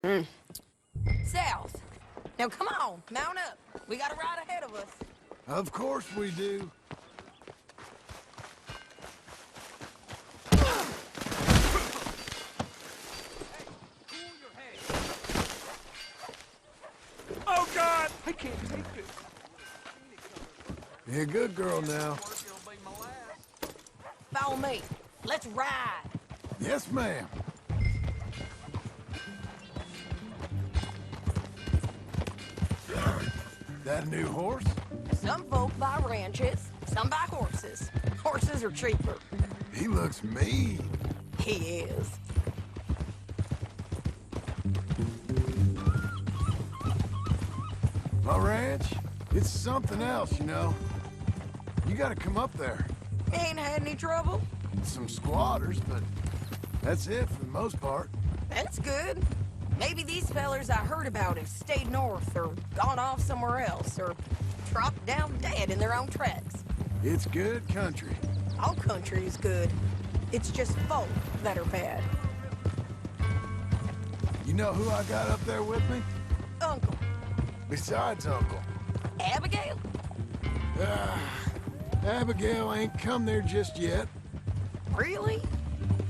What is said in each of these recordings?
South. Now come on, mount up. We got a ride ahead of us. Of course we do. Oh, God! I can't take this. You're a good girl now. Follow me. Let's ride. Yes, ma'am. That a new horse? Some folk buy ranches, some buy horses. Horses are cheaper. He looks mean. He is. My ranch, it's something else, you know. You gotta come up there. Ain't had any trouble? Some squatters, but that's it for the most part. That's good. Maybe these fellers I heard about have stayed north or gone off somewhere else or dropped down dead in their own tracks. It's good country. All country is good. It's just folk that are bad. You know who I got up there with me? Uncle. Besides Uncle. Abigail? Abigail ain't come there just yet. Really?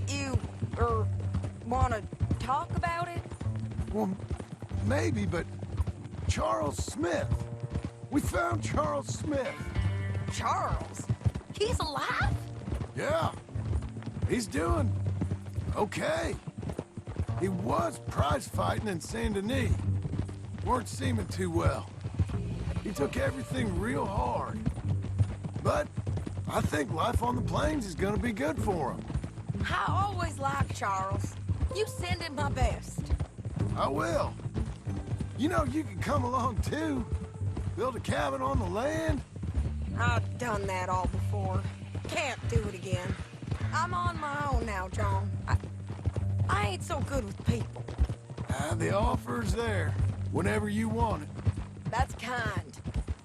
You, wanna talk about it? Well, maybe, but Charles Smith. We found Charles Smith. Charles? He's alive? Yeah. He's doing okay. He was prize fighting in Saint Denis. Weren't seeming too well. He took everything real hard. But I think life on the plains is gonna be good for him. I always liked Charles. You send him my best. I will. You know, you can come along too. Build a cabin on the land. I've done that all before. Can't do it again. I'm on my own now, John. I ain't so good with people. The offer's there, whenever you want it. That's kind.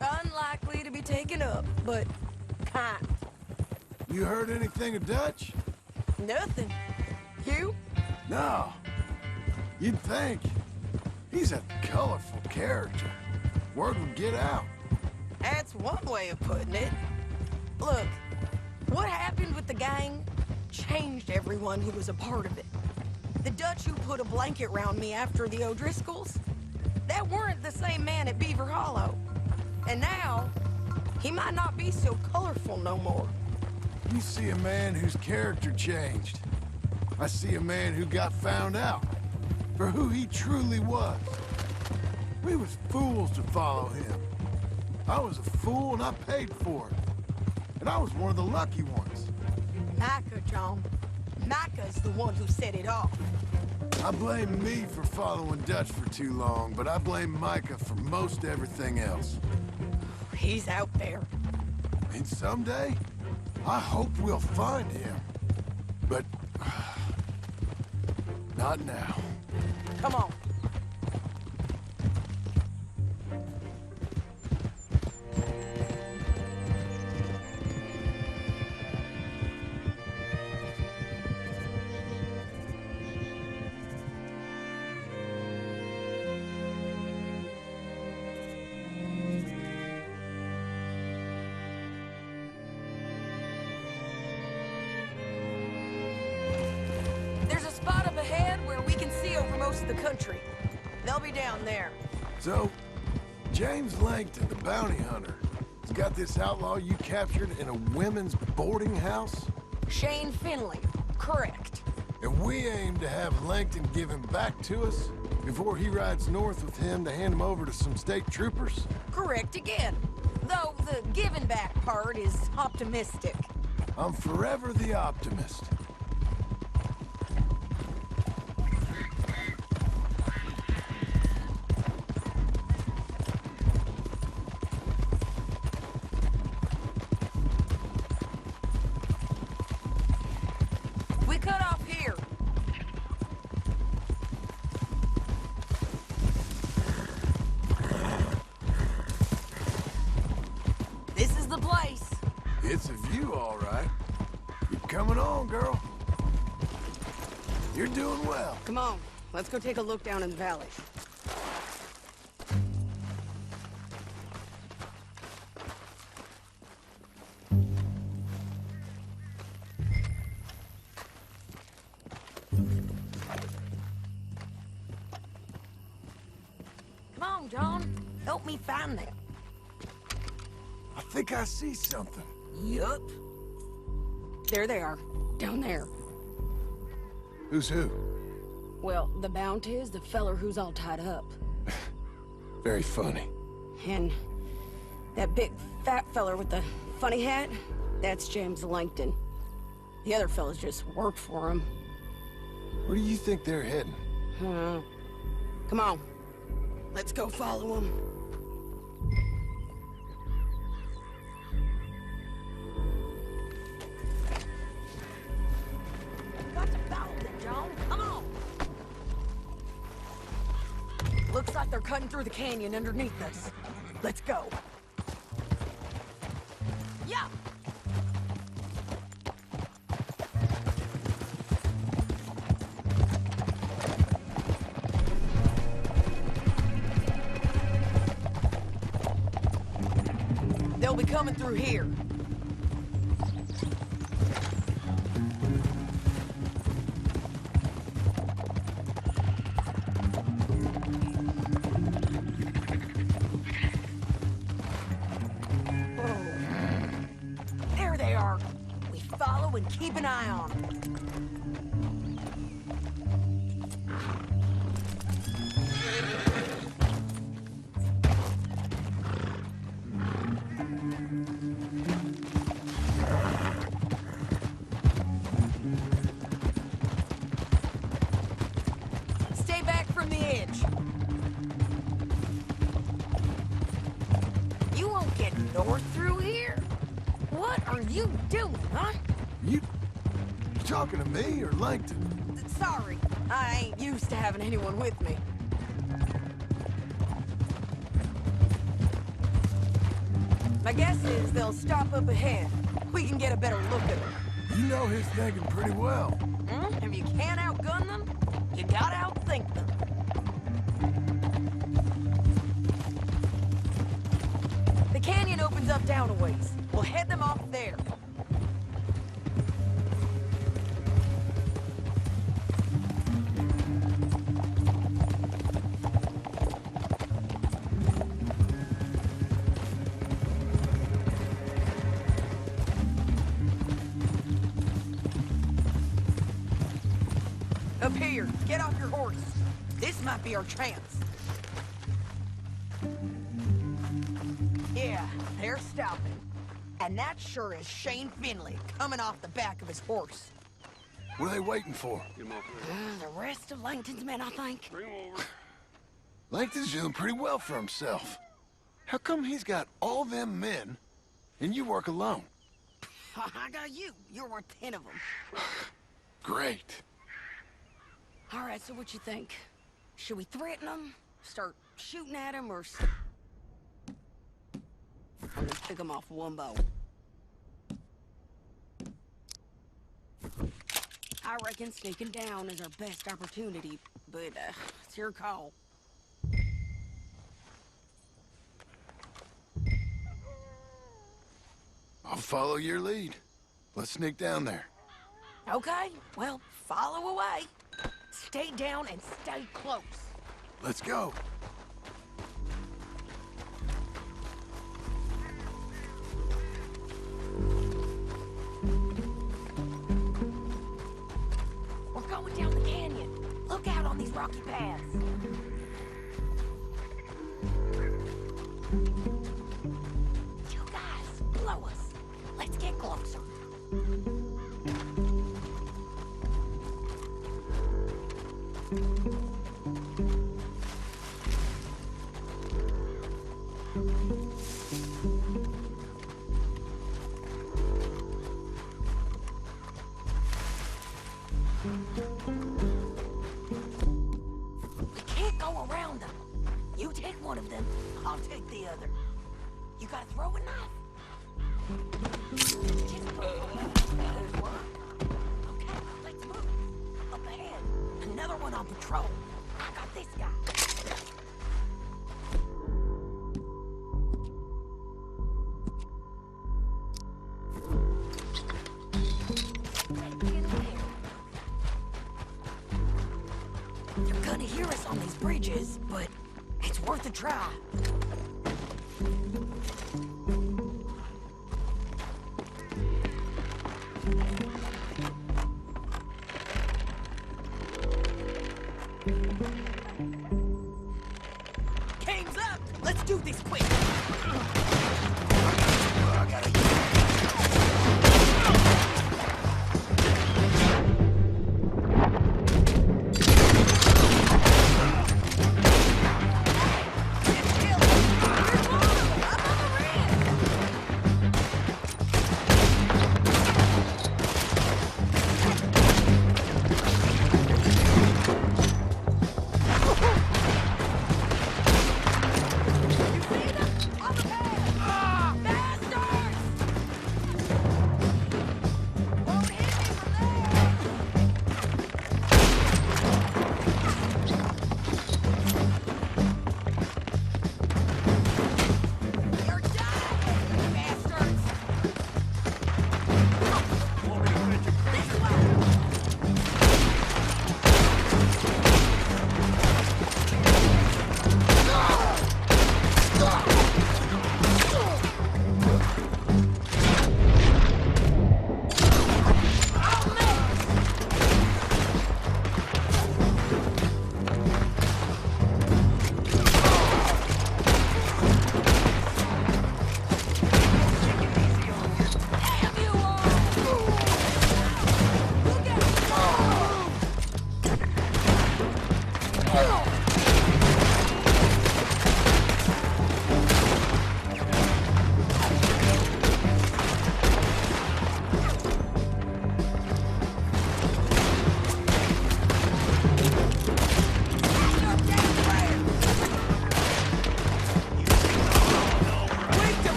Unlikely to be taken up, but kind. You heard anything of Dutch? Nothing. You? No. You'd think. He's a colorful character. Word would get out. That's one way of putting it. Look, what happened with the gang changed everyone who was a part of it. The Dutch who put a blanket round me after the O'Driscolls, that weren't the same man at Beaver Hollow. And now, he might not be so colorful no more. You see a man whose character changed. I see a man who got found out for who he truly was. We was fools to follow him. I was a fool and I paid for it. And I was one of the lucky ones. Micah, John. Micah's the one who set it off. I blame me for following Dutch for too long, but I blame Micah for most everything else. He's out there. And someday, I hope we'll find him. But not now. Come on. There's a spot up ahead where we can see over most of the country. They'll be down there. So, James Langton, the bounty hunter, has got this outlaw you captured in a women's boarding house? Shane Finley. Correct. And we aim to have Langton give him back to us before he rides north with him to hand him over to some state troopers? Correct again. Though the giving back part is optimistic. I'm forever the optimist. We cut off here. This is the place. It's a view, all right. You're coming on, girl. You're doing well. Come on, let's go take a look down in the valley. Come on, John. Help me find them. I think I see something. Yup. There they are, down there. Who's who? Well, the bounty is the feller who's all tied up. Very funny. And that big fat feller with the funny hat, that's James Langton. The other fellas just worked for him. Where do you think they're heading? Come on, let's go follow him. Got to follow them, John. Come on. Looks like they're cutting through the canyon underneath us. Let's go. Yeah. They'll be coming through here. There they are. We follow and keep an eye on them. Stay back from the edge. You won't get north through here. What are you doing, huh? You talking to me or Langton? Sorry, I ain't used to having anyone with me. My guess is they'll stop up ahead. We can get a better look at them. You know his thinking pretty well. If you can't outgun them, you gotta outthink them. The canyon opens up down a ways. We'll head them off there. Up here, get off your horse. This might be our chance. Yeah, they're stopping. And that sure is Shane Finley coming off the back of his horse. What are they waiting for? Get him off there. The rest of Langton's men, I think. Bring him over. Langton's doing pretty well for himself. How come he's got all them men and you work alone? I got you. You're worth 10 of them. Great. All right, so what you think? Should we threaten them? Start shooting at them, or just pick them off one bow? I reckon sneaking down is our best opportunity, but it's your call. I'll follow your lead. Let's sneak down there. Okay, well, follow away. Stay down and stay close. Let's go. We're going down the canyon. Look out on these rocky paths. You guys, blow us. Let's get closer. We can't go around them. You take one of them, I'll take the other. You gotta throw a knife. Just there's one. Okay, let's move. Up ahead, another one on patrol. got this guy. They're gonna hear us on these bridges, but it's worth a try. Game's up! Let's do this quick! On the page!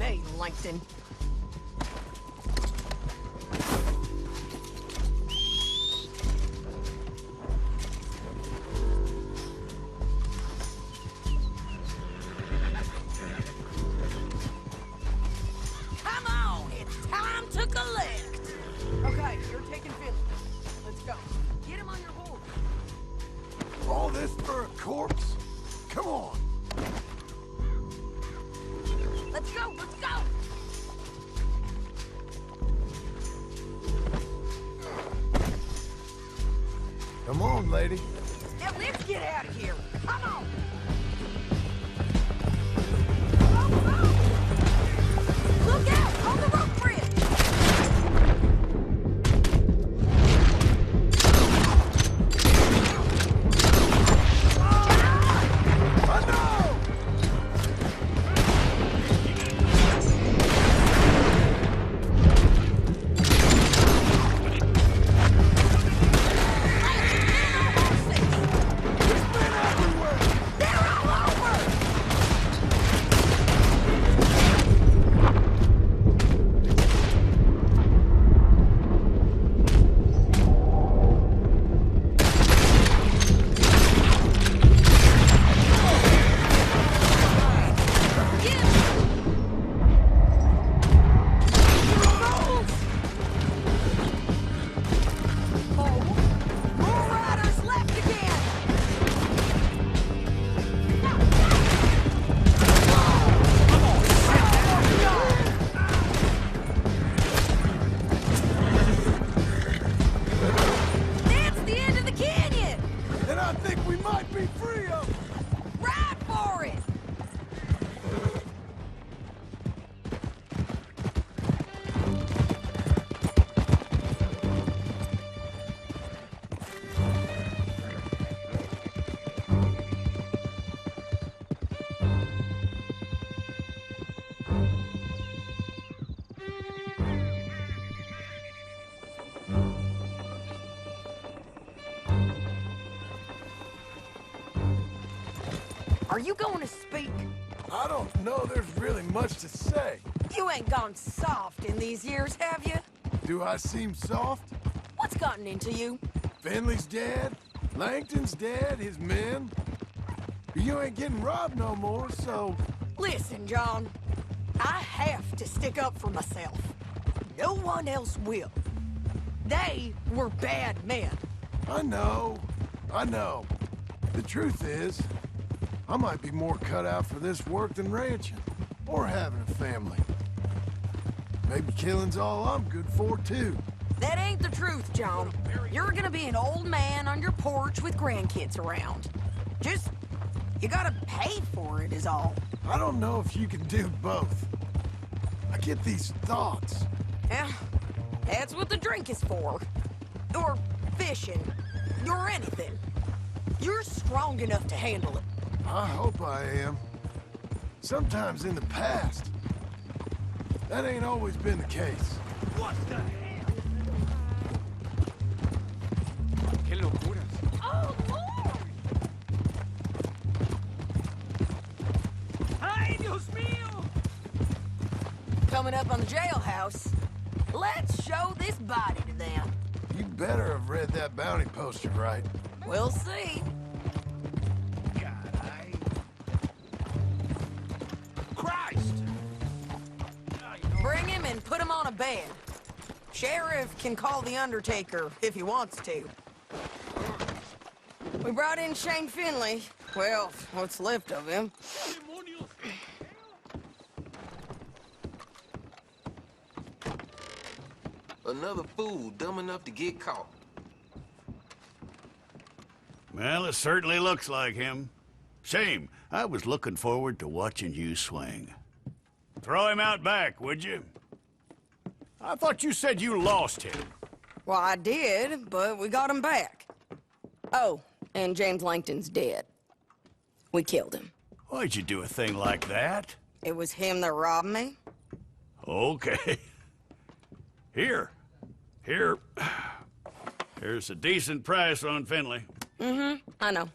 me, Langton. Come on, it's time to collect. Okay, you're taking Finley. Let's go. Get him on your horse. All this for a corpse? Come on. Let's go, let's go! Come on, lady. Yeah, let's get out of here. Come on! Look out! On the rope bridge! I know! Are you going to speak? I don't know there's really much to say. You ain't gone soft in these years, have you? Do I seem soft? What's gotten into you? Finley's dead. Langton's dead, his men. You ain't getting robbed no more, so... Listen, John. I have to stick up for myself. No one else will. They were bad men. I know. The truth is, I might be more cut out for this work than ranching, or having a family. Maybe killing's all I'm good for, too. That ain't the truth, John. You're gonna be an old man on your porch with grandkids around. Just, you gotta pay for it is all. I don't know if you can do both. I get these thoughts. Yeah, that's what the drink is for. Or fishing. Or anything. You're strong enough to handle it. I hope I am. Sometimes in the past. That ain't always been the case. What the hell? Qué locuras. Oh, Lord! Ay, Dios mío! Coming up on the jailhouse. Let's show this body to them. You better have read that bounty poster right. We'll see. Caray. Christ! Bring him and put him on a bed. Sheriff can call the Undertaker if he wants to. We brought in Shane Finley. Well, what's left of him. Another fool dumb enough to get caught. Well, it certainly looks like him. Shame. I was looking forward to watching you swing. Throw him out back, would you? I thought you said you lost him. Well, I did, but we got him back. Oh, and James Langton's dead. We killed him. Why'd you do a thing like that? It was him that robbed me. Okay. Here. Here's a decent price on Finley. I know.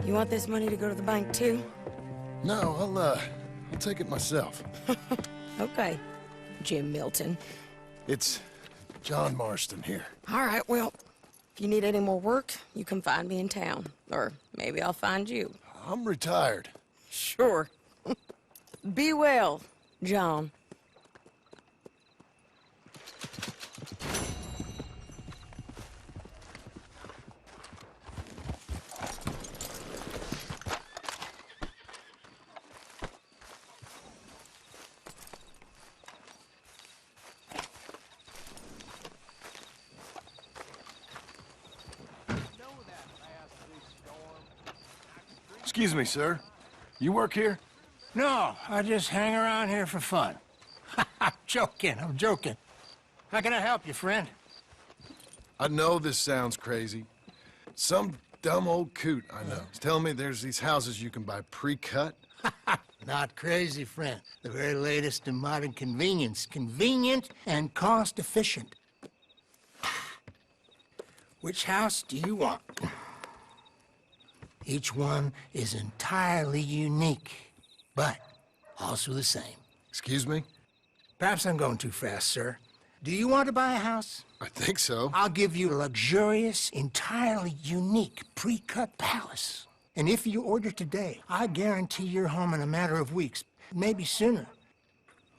You want this money to go to the bank, too? No, I'll take it myself. Okay, Jim Milton. It's John Marston here. All right, well, if you need any more work, you can find me in town. Or maybe I'll find you. I'm retired. Sure. Be well, John. Excuse me, sir. You work here? No, I just hang around here for fun. I'm joking. How can I help you, friend? I know this sounds crazy. Some dumb old coot I know is telling me there's these houses you can buy pre-cut. Not crazy, friend. The very latest in modern convenience. Convenient and cost-efficient. Which house do you want? Each one is entirely unique, but also the same. Excuse me? Perhaps I'm going too fast, sir. Do you want to buy a house? I think so. I'll give you a luxurious, entirely unique, pre-cut palace. And if you order today, I guarantee you're home in a matter of weeks, maybe sooner.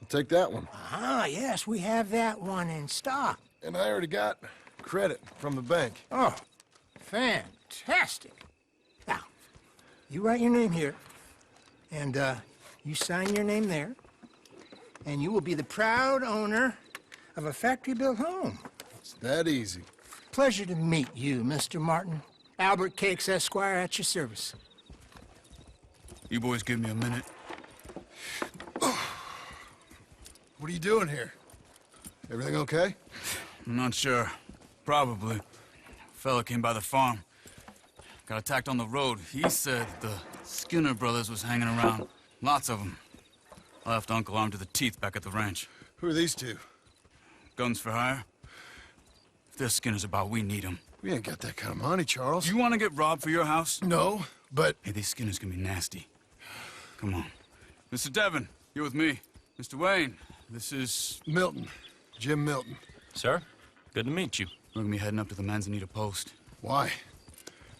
I'll take that one. Ah, yes, we have that one in stock. And I already got credit from the bank. Oh, fantastic. Now, you write your name here, and you sign your name there, and you will be the proud owner of a factory-built home. It's that easy. Pleasure to meet you, Mr. Martin. Albert Cakes, Esquire, at your service. You boys give me a minute. What are you doing here? Everything okay? I'm not sure. Probably. Fella came by the farm. Got attacked on the road. He said the Skinner brothers was hanging around. Lots of them. I left Uncle armed to the teeth back at the ranch. Who are these two? Guns for hire. If there's Skinner's about, we need them. We ain't got that kind of money, Charles. You want to get robbed for your house? No, but... Hey, these Skinners can be nasty. Come on. Mr. Devon, you're with me. Mr. Wayne, this is... Milton. Jim Milton. Sir, good to meet you. We're gonna be heading up to the Manzanita post. Why?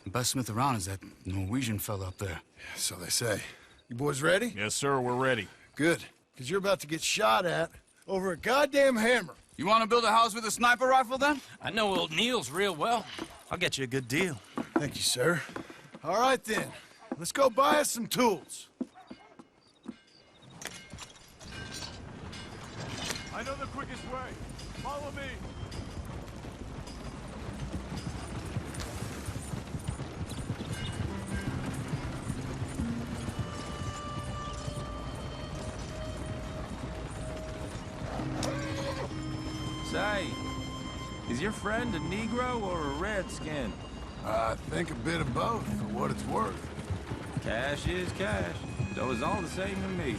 The best smith around is that Norwegian fella up there. So they say. You boys ready? Yes, sir, we're ready. Good. Because you're about to get shot at over a goddamn hammer. You want to build a house with a sniper rifle, then? I know old Neil's real well. I'll get you a good deal. Thank you, sir. All right, then. Let's go buy us some tools. I know the quickest way. Follow me. Say, is your friend a Negro or a Redskin? I think a bit of both, for what it's worth. Cash is cash, though it's all the same to me.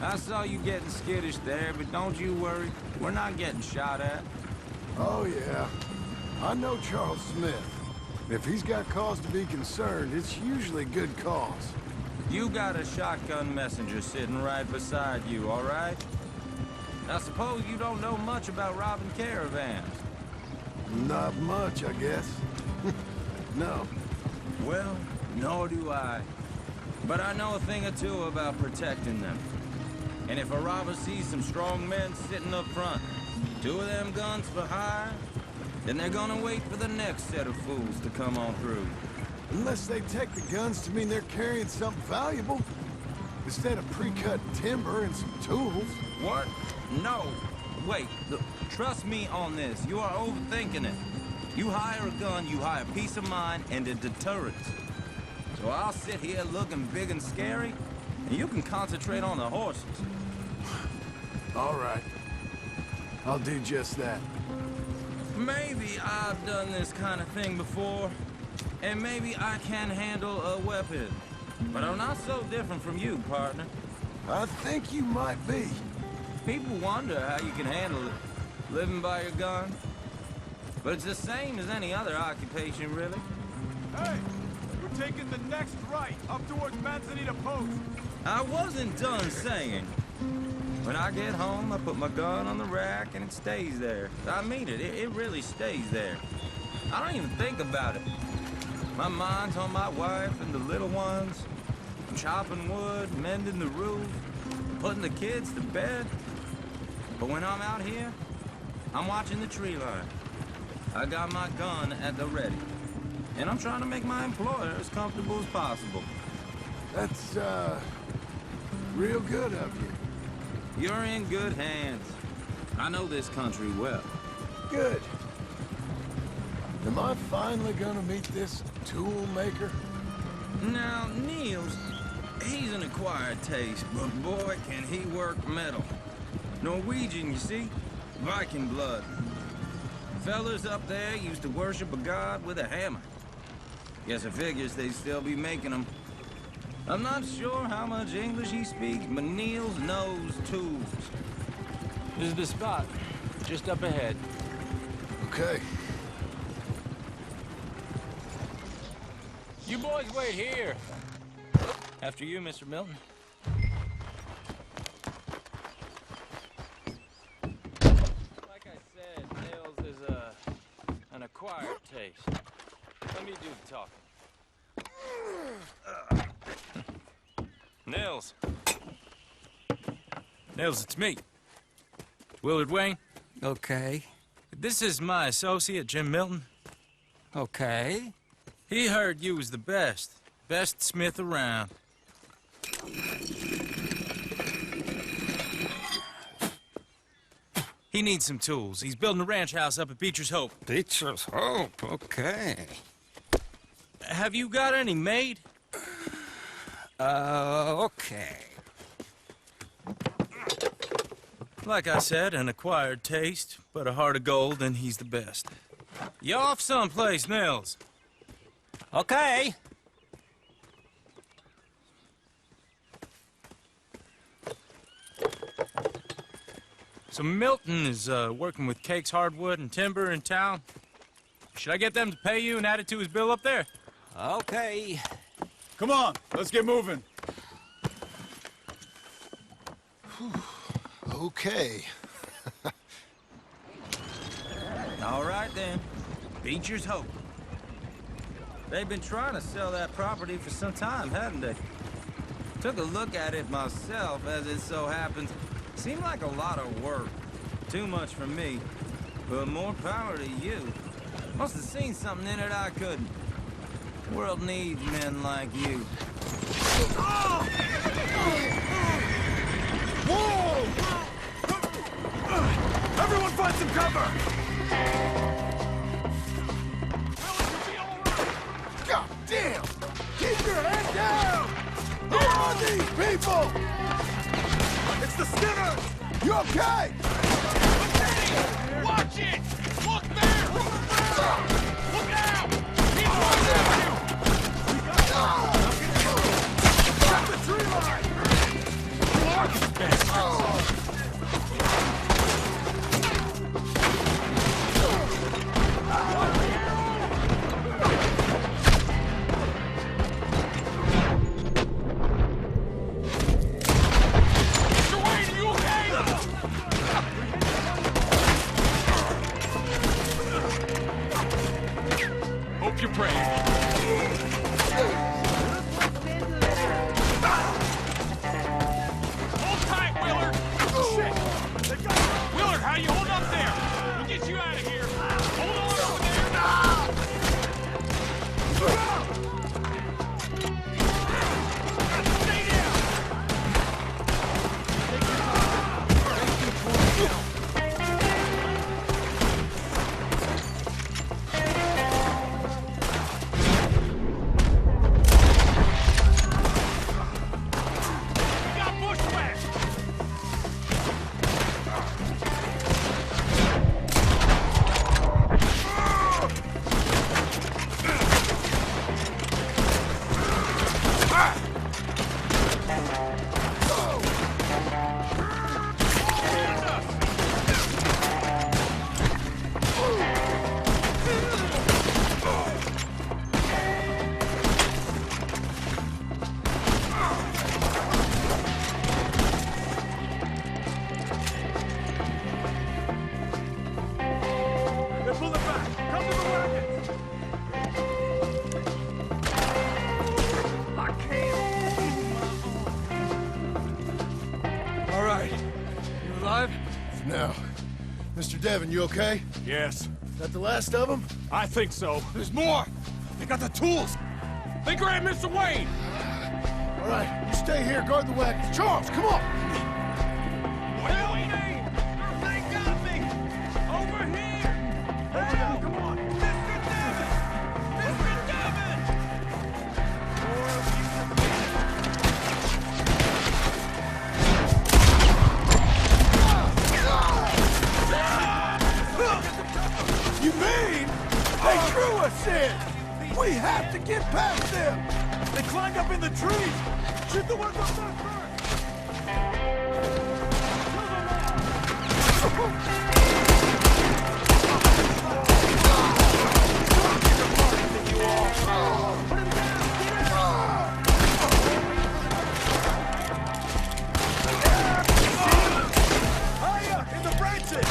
I saw you getting skittish there, but don't you worry. We're not getting shot at. Oh, yeah. I know Charles Smith. If he's got cause to be concerned, it's usually good cause. You got a shotgun messenger sitting right beside you, all right? I suppose you don't know much about robbing caravans. Not much, I guess. No. Well, nor do I. But I know a thing or two about protecting them. And if a robber sees some strong men sitting up front, 2 of them guns for hire, then they're gonna wait for the next set of fools to come on through. Unless they take the guns to mean they're carrying something valuable. Instead of pre-cut timber and some tools. What? No. Wait, look, trust me on this. You are overthinking it. You hire a gun, you hire peace of mind and a deterrent. So I'll sit here looking big and scary, and you can concentrate on the horses. All right. I'll do just that. Maybe I've done this kind of thing before, and maybe I can handle a weapon. But I'm not so different from you, partner. I think you might be. People wonder how you can handle it, living by your gun. But it's the same as any other occupation, really. Hey, we're We're taking the next right, up towards Manzanita Post. I wasn't done saying. When I get home, I put my gun on the rack and it stays there. I mean it. It really stays there. I don't even think about it. My mind's on my wife and the little ones. I'm chopping wood, mending the roof, putting the kids to bed. But when I'm out here, I'm watching the tree line. I got my gun at the ready. And I'm trying to make my employer as comfortable as possible. That's, real good of you. You're in good hands. I know this country well. Good. Am I finally gonna meet this tool maker? Now, Niels, he's an acquired taste, but boy, can he work metal. Norwegian, you see? Viking blood. Fellas up there used to worship a god with a hammer. Guess I figures they'd still be making them. I'm not sure how much English he speaks, but Niels knows tools. This is the spot, just up ahead. Okay. You boys wait here. After you, Mr. Milton. Like I said, Nils is an acquired taste. Let me do the talking. Nils. Nils, it's me. Willard Wayne. Okay. This is my associate, Jim Milton. Okay. He heard you was the best smith around. He needs some tools. He's building a ranch house up at Beecher's Hope. Beecher's Hope, okay. Have you got any made? Okay. Like I said, an acquired taste, but a heart of gold, and he's the best. You off someplace, Nils? Okay. So Milton is working with Cake's Hardwood and Timber in town. Should I get them to pay you and add it to his bill up there? Okay. Come on, let's get moving. Okay. All right, then. Beecher's Hope. They've been trying to sell that property for some time, haven't they? Took a look at it myself, as it so happens. Seemed like a lot of work. Too much for me. But more power to you. Must have seen something in it I couldn't. The world needs men like you. Whoa! Everyone find some cover! God damn! Keep your head down! Who are these people? It's the Skinner! You okay? Watch it! Look there! Look out! He's watching you! Check the tree line! Block his bastards! Now, Mr. Devon, you okay? Yes, That the last of them? I think so. There's more. They got the tools. They grabbed Mr. Wayne. All right, you stay here, guard the wagons. Charles, come on! Help me! They got me! Over here! Help! Come on! Mr. Devon! Mr. Devon! You mean they drew us in? We have to get past them! They climbed up in the trees! Shoot the ones up there first! Higher! In the branches!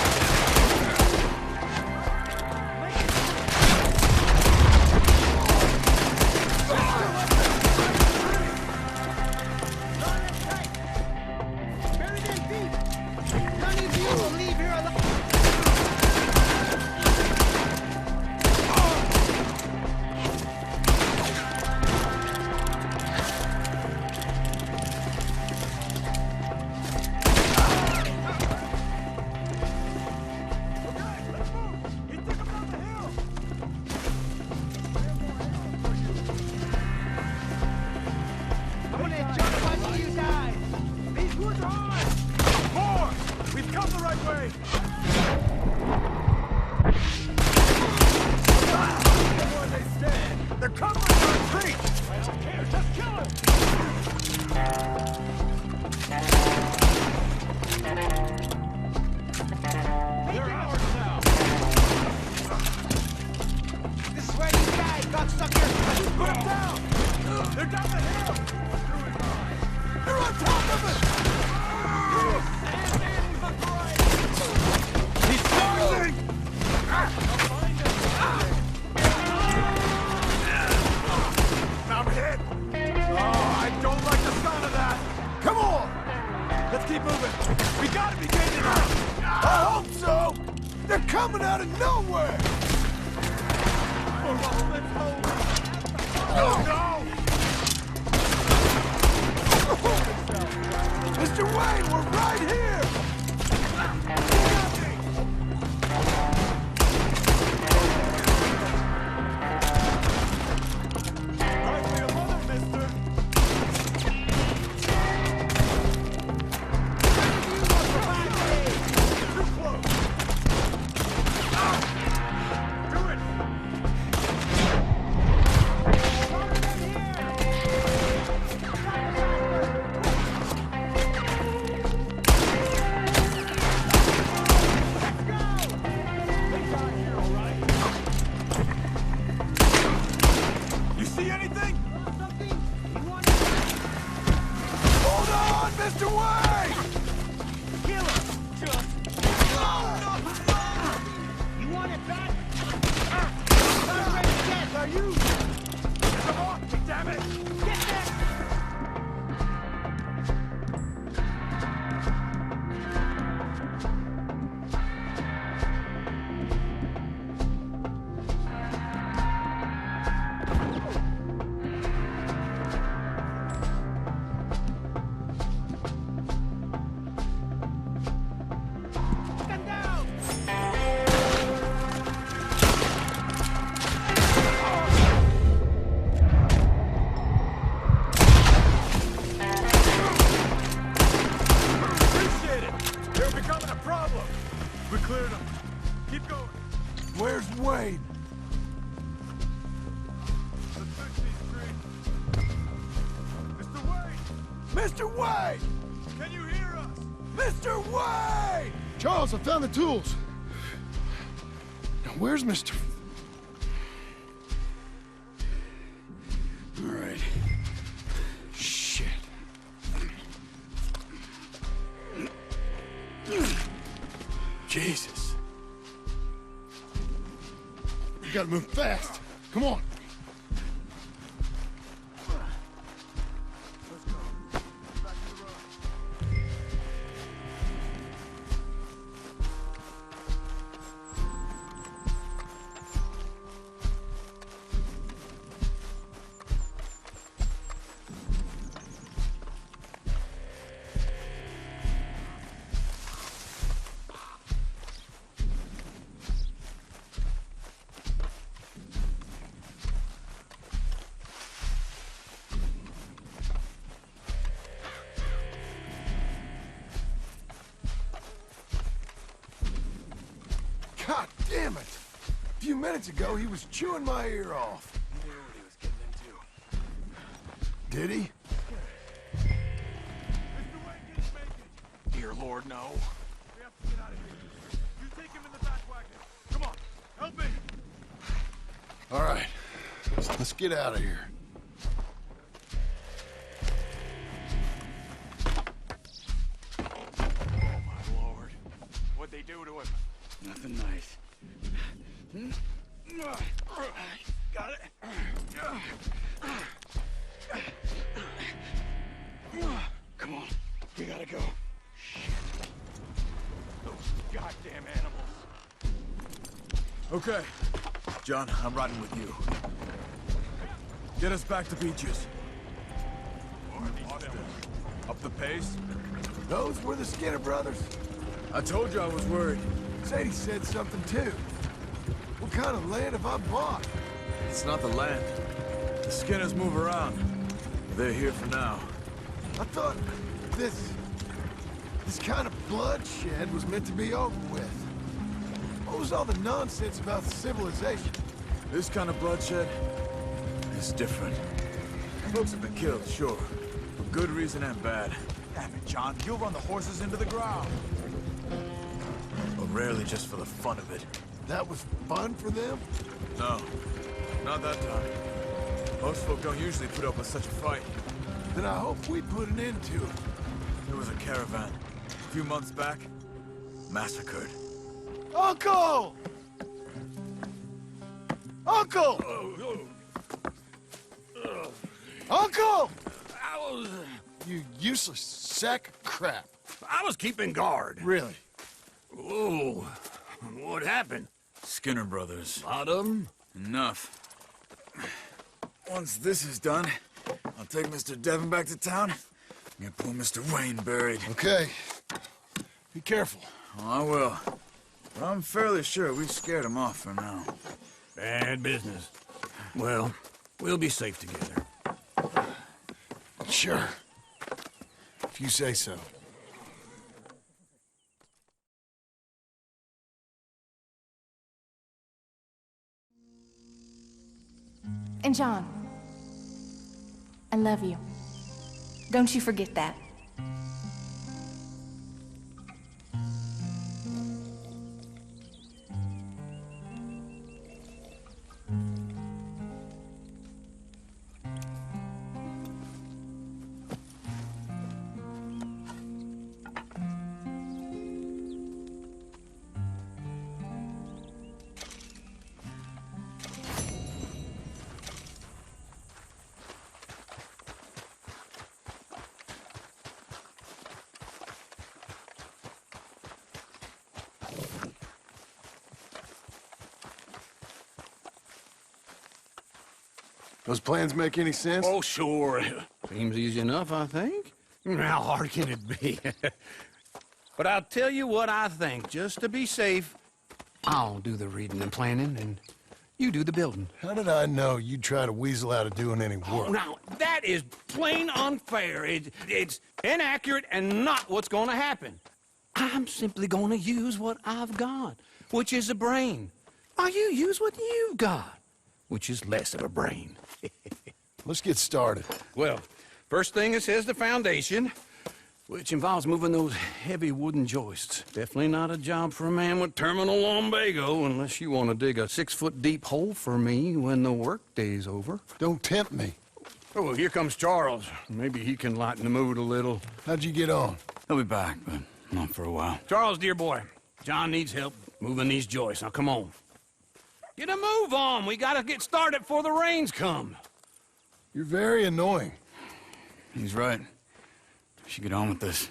We've come the right way! Where they stand, they're covering our retreat! I don't care, just kill him! They're ours now! This is where you die, cocksucker! Put them down! They're down the hill! They're on top of us! He's charging! I'm hit! Oh, I don't like the sound of that! Come on! Let's keep moving! We gotta be getting out! I hope so! They're coming out of nowhere! Oh, let's go! No, no! Mr. Wayne, we're right here! Right for your mother, mister! Too close! Do it! You see anything? Hold on, Mr. Wayne! Kill him! Just... You want it back? I'm ready to death, are you? Come on, damn it! Get there! Stand down! Appreciate it! They're becoming a problem! We cleared them. Keep going. Where's Wayne? Let's fix these streets. Mr. Wayne! Mr. Wayne! Can you hear us? Mr. Wayne! Charles, I found the tools. Now, where's Mr. All right. Shit. Jesus. We gotta move fast. Come on. few minutes ago, he was chewing my ear off. He knew what he was getting into. Did he? Dear Lord, no. We have to get out of here. You take him in the back wagon. Come on, help me. All right, let's get out of here. Oh, my Lord. What'd they do to him? Nothing nice. Got it? Come on, we gotta go. Those goddamn animals. Okay. John, I'm riding with you. Get us back to Beaches. Austin, up the pace? Those were the Skinner brothers. I told you I was worried. Sadie said something too. What kind of land have I bought? It's not the land. The Skinners move around. They're here for now. I thought this kind of bloodshed was meant to be over with. What was all the nonsense about civilization? This kind of bloodshed is different. Folks have been killed, sure. For good reason and bad. Damn it, John. You'll run the horses into the ground. But rarely just for the fun of it. That was fun for them? No, not that time. Most folk don't usually put up with such a fight. Then I hope we put an end to it. There was a caravan, a few months back, massacred. Uncle! Uncle! Uncle! You useless sack of crap. I was keeping guard. Really? Oh, what happened? Skinner brothers. A lot of them? Enough. Once this is done, I'll take Mr. Devon back to town and get poor Mr. Wayne buried. Okay. Be careful. Oh, I will. But I'm fairly sure we've scared him off for now. Bad business. Well, we'll be safe together. Sure. If you say so. And John, I love you. Don't you forget that. Those plans make any sense? Oh, sure. Seems easy enough, I think. How hard can it be? But I'll tell you what I think, just to be safe. I'll do the reading and planning, and you do the building. How did I know you'd try to weasel out of doing any work? Oh, now, that is plain unfair. It's inaccurate and not what's going to happen. I'm simply going to use what I've got, which is a brain. While you use what you've got, which is less of a brain. Let's get started. Well, first thing it says the foundation, which involves moving those heavy wooden joists. Definitely not a job for a man with terminal lumbago, unless you want to dig a 6-foot deep hole for me when the workday's over. Don't tempt me. Oh, well, here comes Charles. Maybe he can lighten the mood a little. How'd you get on? He'll be back, but not for a while. Charles, dear boy, John needs help moving these joists. Now, come on. Get a move on. We gotta get started before the rains come. You're very annoying. He's right. We should get on with this.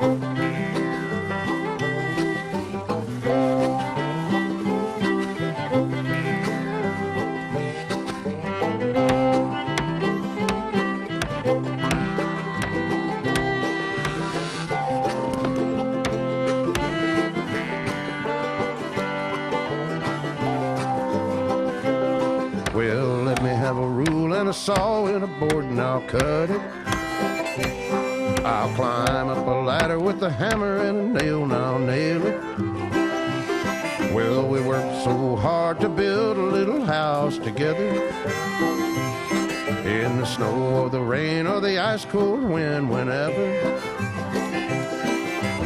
Well, let me have a rule and a saw and a board and I'll cut it. I'll climb up a ladder with a hammer and a nail and I'll nail it. Well, we worked so hard to build a little house together. In the snow or the rain or the ice cold wind, whenever.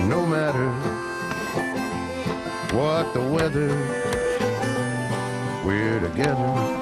No matter what the weather, we're together.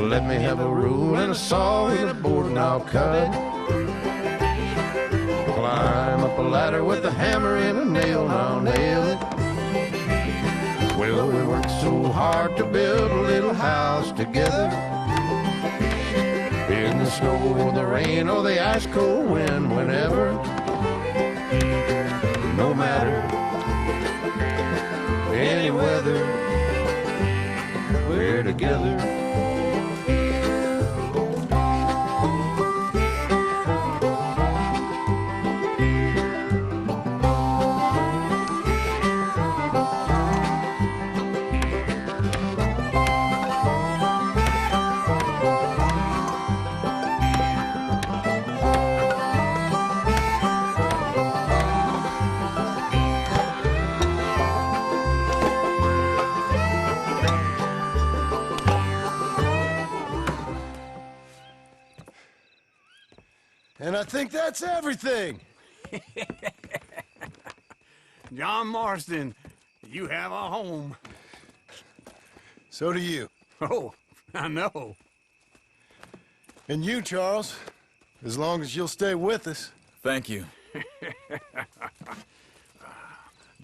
Let me have a rule and a saw and a board and I'll cut. Climb up a ladder with a hammer and a nail and I'll nail it. Well, we worked so hard to build a little house together. In the snow or the rain or the ice cold wind, whenever. No matter any weather, we're together. And I think that's everything. John Marston, you have a home. So do you. Oh, I know. And you, Charles, as long as you'll stay with us. Thank you.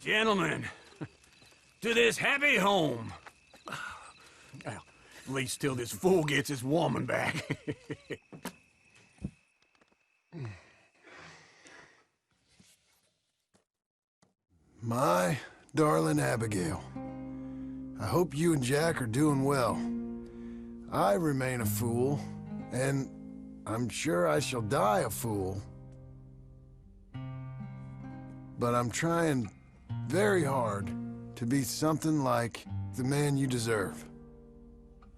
Gentlemen, to this happy home. Well, at least till this fool gets his woman back. My darling Abigail, I hope you and Jack are doing well. I remain a fool, and I'm sure I shall die a fool. But I'm trying very hard to be something like the man you deserve.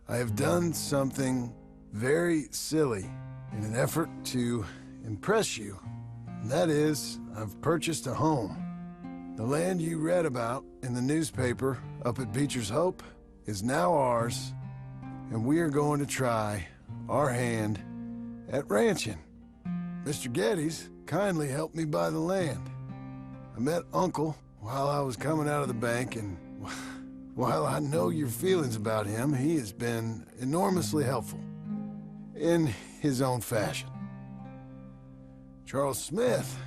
I have done something very silly in an effort to impress you. And that is, I've purchased a home. The land you read about in the newspaper up at Beecher's Hope is now ours, and we are going to try our hand at ranching. Mr. Geddes kindly helped me buy the land. I met Uncle while I was coming out of the bank, and while I know your feelings about him, he has been enormously helpful in his own fashion. Charles Smith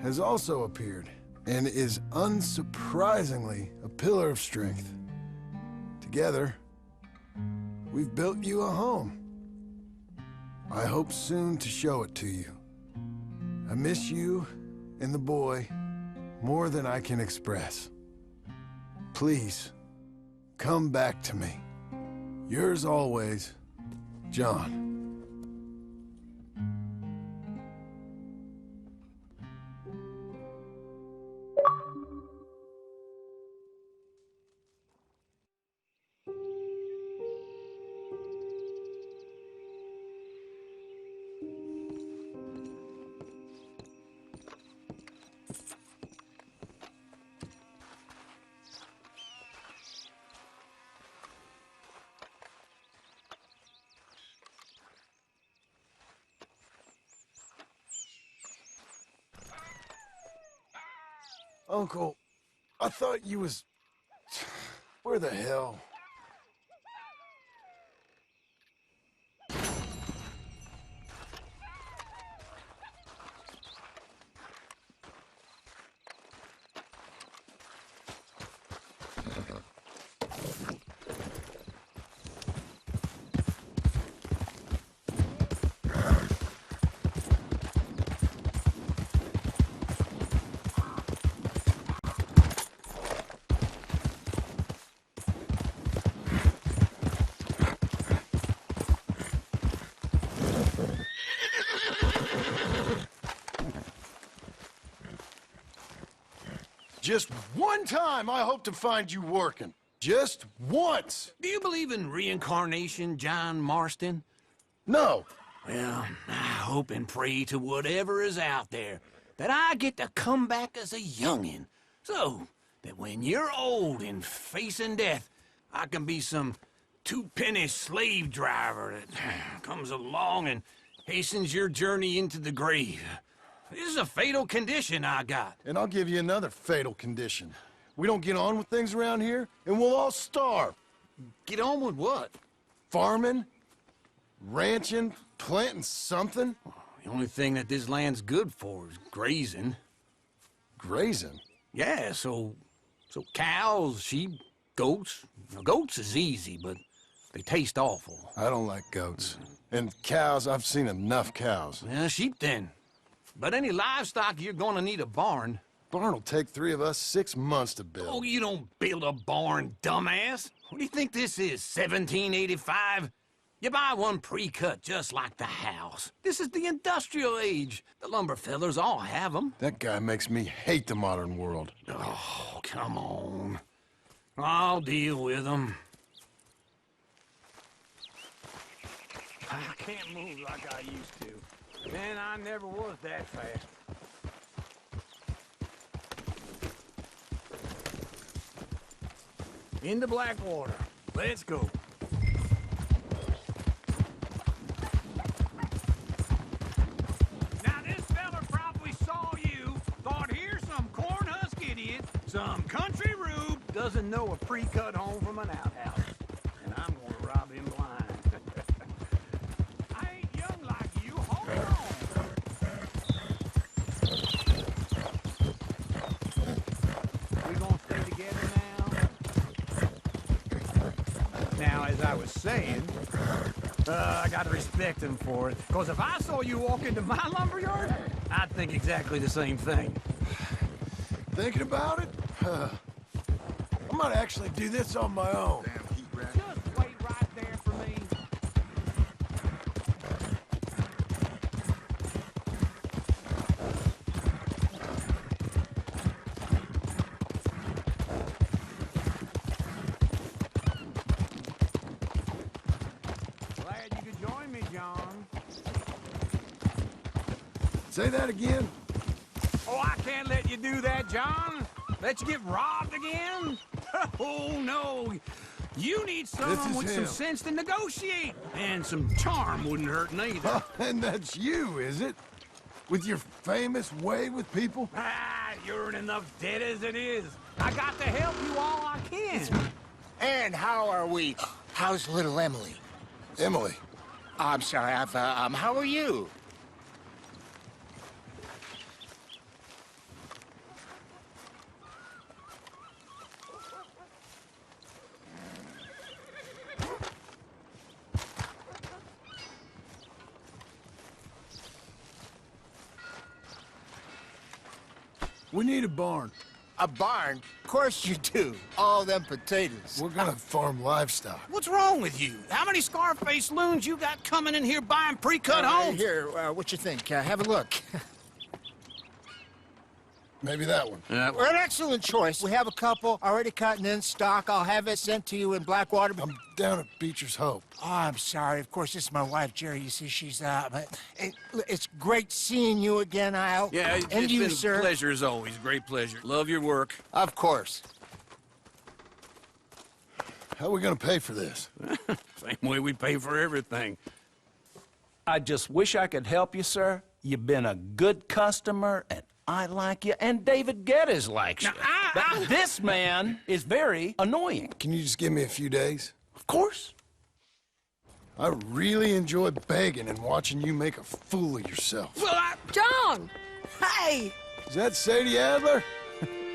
has also appeared and is unsurprisingly a pillar of strength. Together, we've built you a home. I hope soon to show it to you. I miss you and the boy more than I can express. Please, come back to me. Yours always, John. Uncle, I thought you was... Where the hell? Just one time I hope to find you working. Just once. Do you believe in reincarnation, John Marston? No. Well, I hope and pray to whatever is out there that I get to come back as a youngin', so that when you're old and facing death, I can be some two-penny slave driver that comes along and hastens your journey into the grave. This is a fatal condition I got. And I'll give you another fatal condition. We don't get on with things around here, and we'll all starve. Get on with what? Farming, ranching, planting something. The only thing that this land's good for is grazing. Grazing? Yeah, so cows, sheep, goats. Now, goats is easy, but they taste awful. I don't like goats. And cows, I've seen enough cows. Yeah, sheep then. But any livestock, you're gonna need a barn. Barn will take 3 of us 6 months to build. Oh, you don't build a barn, dumbass. What do you think this is, 1785? You buy one pre-cut just like the house. This is the industrial age. The lumber fellers all have them. That guy makes me hate the modern world. Oh, come on. I'll deal with them. I can't move like I used to. Man, I never was that fast. Into Blackwater. Let's go. Now, this fella probably saw you, thought here's some corn-husk idiot, some country rube, doesn't know a pre-cut home from an outhouse. And I'm gonna rob him blind. As I was saying, I gotta respect him for it. Because if I saw you walk into my lumberyard, I'd think exactly the same thing. Thinking about it? I might actually do this on my own. Just wait right there for me. Say that again? Oh, I can't let you do that, John. Let you get robbed again? Oh, no. You need someone with some sense to negotiate. And some charm wouldn't hurt neither. And that's you, is it? With your famous way with people? Ah, you're in enough debt as it is. I got to help you all I can. And how are we? How's little Emily? Emily? I'm sorry, how are you? We need a barn. A barn? Of course you do. All them potatoes. We're gonna farm livestock. What's wrong with you? How many Scarface loons you got coming in here buying pre-cut homes? Here, what you think? Have a look. Maybe that one. We're an excellent choice. We have a couple already cut and in stock. I'll have it sent to you in Blackwater. I'm down at Beecher's Hope. Oh, I'm sorry. Of course, this is my wife, Jerry. You see, she's it's great seeing you again, Al. Yeah, and it's you, been sir. a pleasure as always. Great pleasure. Love your work. Of course. How are we gonna pay for this? Same way we pay for everything. I just wish I could help you, sir. You've been a good customer, and I like you, and David Geddes likes you. But this man is very annoying. Can you just give me a few days? Of course. I really enjoy begging and watching you make a fool of yourself. John! Hey! Is that Sadie Adler?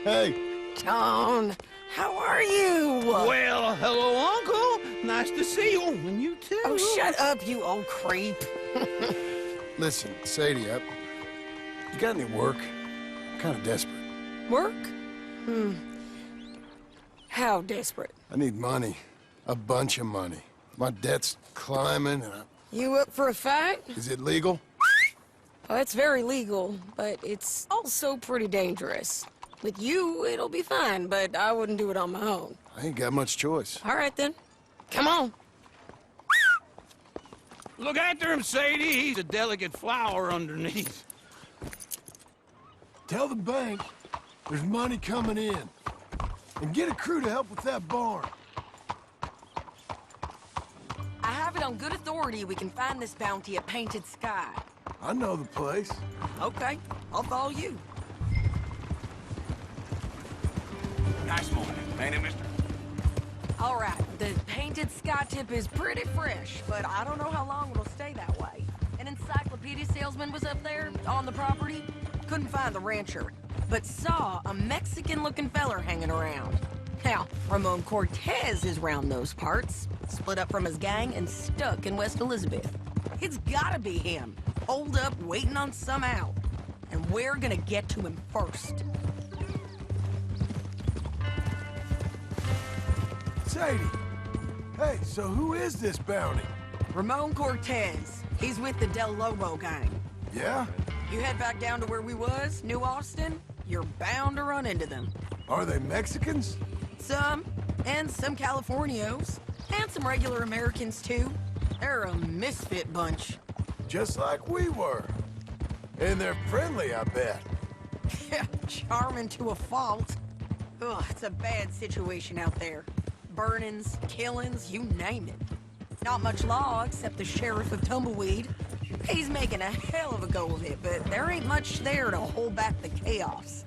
Hey. John, how are you? Well, hello, Uncle. Nice to see you. And you too. Oh, shut up, you old creep. Listen, Sadie, you got any work? I'm kind of desperate. Work? How desperate? I need money. A bunch of money. My debt's climbing and You up for a fight? Is it legal? Well, it's very legal, but it's also pretty dangerous. With you, it'll be fine, but I wouldn't do it on my own. I ain't got much choice. All right, then. Come on. Look after him, Sadie. He's a delicate flower underneath. Tell the bank there's money coming in. And get a crew to help with that barn. I have it on good authority we can find this bounty at Painted Sky. I know the place. Okay, I'll follow you. Nice morning, ain't it, mister? All right, the Painted Sky tip is pretty fresh, but I don't know how long it'll stay that way. An encyclopedia salesman was up there on the property. Couldn't find the rancher, but saw a Mexican-looking feller hanging around. Now, Ramon Cortez is round those parts, split up from his gang and stuck in West Elizabeth. It's gotta be him, holed up waiting on some out. And we're gonna get to him first. Sadie! Hey, so who is this bounty? Ramon Cortez. He's with the Del Lobo gang. Yeah? You head back down to where we was, New Austin, you're bound to run into them. Are they Mexicans? Some, and some Californios, and some regular Americans too. They're a misfit bunch. Just like we were. And they're friendly, I bet. Yeah, charming to a fault. Ugh, it's a bad situation out there. Burnings, killings, you name it. Not much law except the sheriff of Tumbleweed. He's making a hell of a go of it, but there ain't much there to hold back the chaos.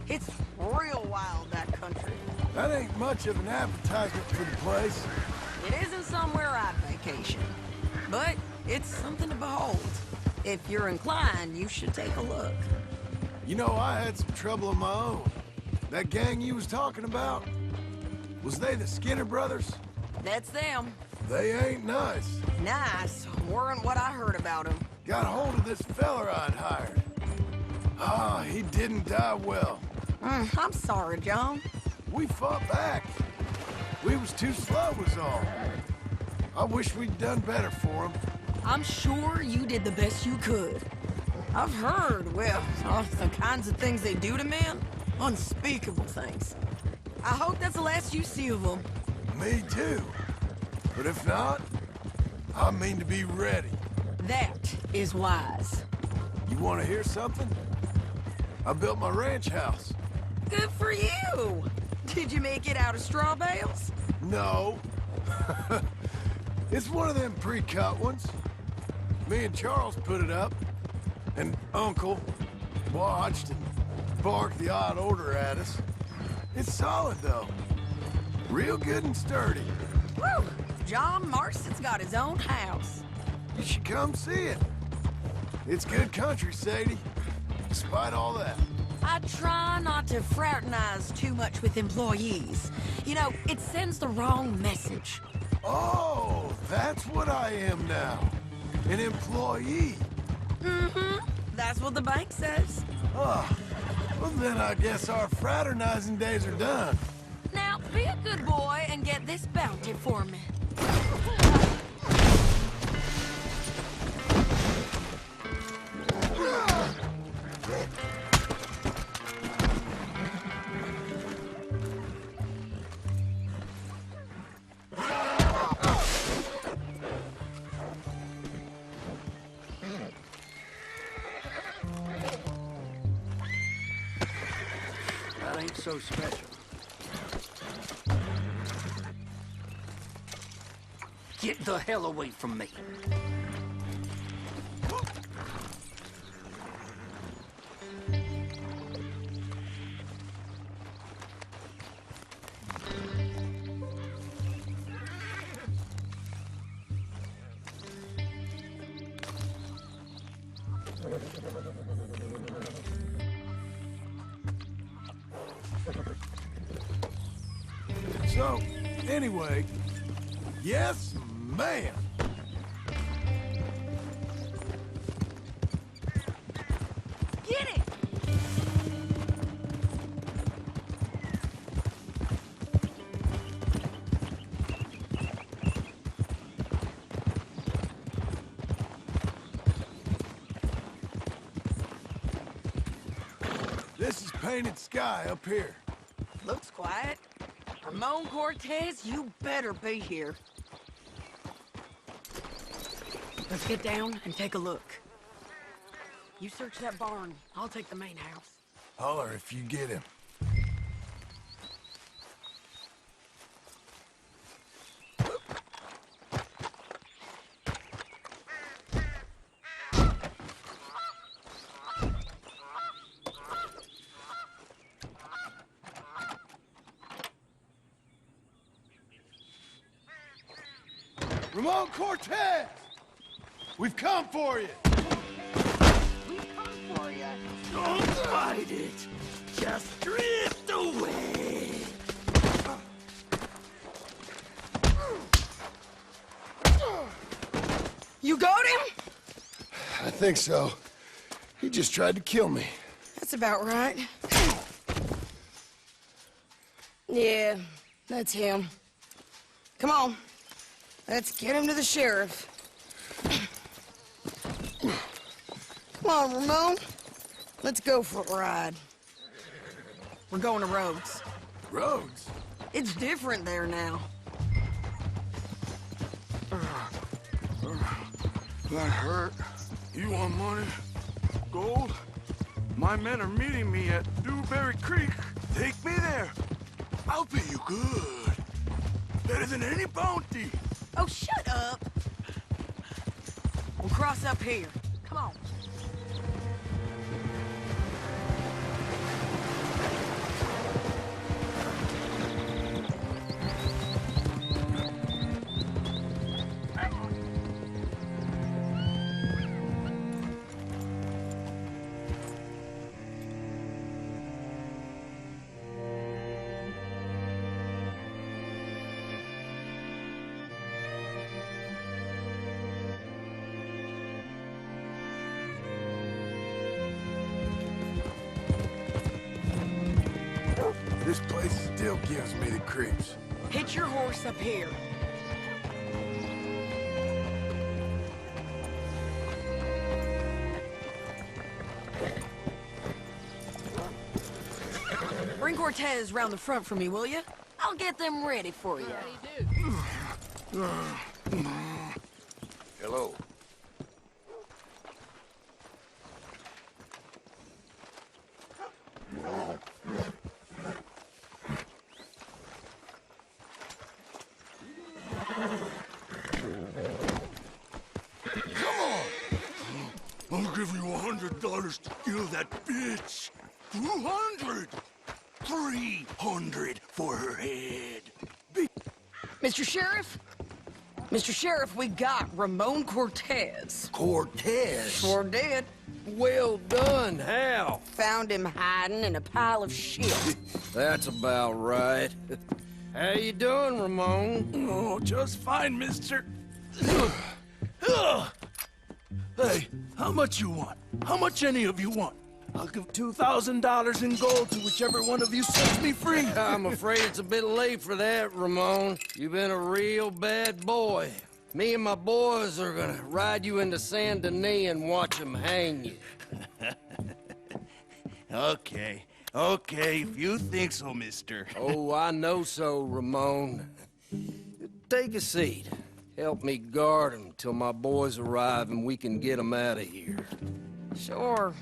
It's real wild, that country. That ain't much of an advertisement for the place. It isn't somewhere I'd vacation, but it's something to behold. If you're inclined, you should take a look. You know, I had some trouble of my own. That gang you was talking about, was they the Skinner brothers? That's them. They ain't nice. Nice. Weren't what I heard about them. Got hold of this feller I'd hired. Ah, he didn't die well. I'm sorry, John. We fought back. We was too slow was all. I wish we'd done better for him. I'm sure you did the best you could. I've heard, well, the kinds of things they do to men. Unspeakable things. I hope that's the last you see of them. Me too. But if not, I mean to be ready. That is wise. You want to hear something? I built my ranch house. Good for you. Did you make it out of straw bales? No. It's one of them pre-cut ones. Me and Charles put it up, and Uncle watched and barked the odd order at us. It's solid, though. Real good and sturdy. Woo! John Marston's got his own house. You should come see it. It's good country, Sadie. Despite all that. I try not to fraternize too much with employees. You know, it sends the wrong message. Oh, that's what I am now. An employee. Mm-hmm. That's what the bank says. Oh, well then I guess our fraternizing days are done. Now, be a good boy and get this bounty for me. That ain't so special. Get the hell away from me. So, anyway, yes, ma'am. Get it! This is painted sky up here. Looks quiet. Ramon Cortez, you better be here. Let's get down and take a look. You search that barn. I'll take the main house. Holler if you get him. Ramon Cortez! We've come for you! We've come for you. Don't fight it. Just drift away. You got him? I think so. He just tried to kill me. That's about right. Yeah, that's him. Come on. Let's get him to the sheriff. Come on, Ramon. Let's go for a ride. We're going to Rhodes. Rhodes? It's different there now. That hurt. You want money? Gold? My men are meeting me at Dewberry Creek. Take me there. I'll pay you good. Better than any bounty. Oh, shut up. We'll cross up here. Come on. This place still gives me the creeps. Hitch your horse up here. Bring Cortez round the front for me, will you? I'll get them ready for you. Hello. I'll give you $100 to kill that bitch. 200. 300 for her head. Mr. Sheriff? Mr. Sheriff, we got Ramon Cortez. Cortez? Sure did. Well done. How? Found him hiding in a pile of shit. That's about right. How you doing, Ramon? Oh, just fine, mister. Hey, how much you want? How much any of you want? I'll give $2,000 in gold to whichever one of you sets me free. I'm afraid it's a bit late for that, Ramon. You've been a real bad boy. Me and my boys are gonna ride you into Saint Denis and watch them hang you. Okay, if you think so, mister. Oh, I know so, Ramon. Take a seat. Help me guard them till my boys arrive and we can get them out of here. Sure.